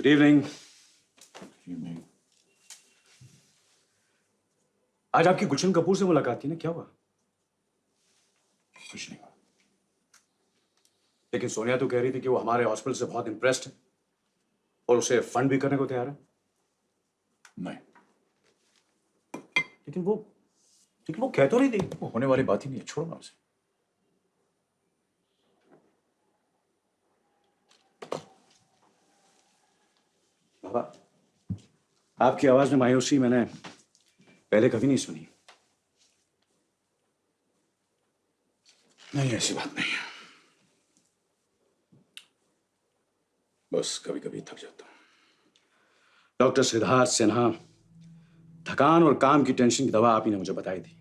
Good evening. आज आपकी गुलशन कपूर से मुलाकात थी ना, क्या हुआ? कुछ नहीं हुआ। लेकिन सोनिया तो कह रही थी कि वो हमारे हॉस्पिटल से बहुत इंप्रेस्ड है और उसे फंड भी करने को तैयार है। नहीं, लेकिन वो कह तो नहीं थी। वो होने वाली बात ही नहीं है, छोड़ो ना उसे। बाबा, आपकी आवाज में मायूसी मैंने पहले कभी नहीं सुनी। नहीं, ऐसी बात नहीं है। बस कभी कभी थक जाता हूँ। डॉक्टर सिद्धार्थ सिन्हा, थकान और काम की टेंशन की दवा आप ही ने मुझे बताई थी।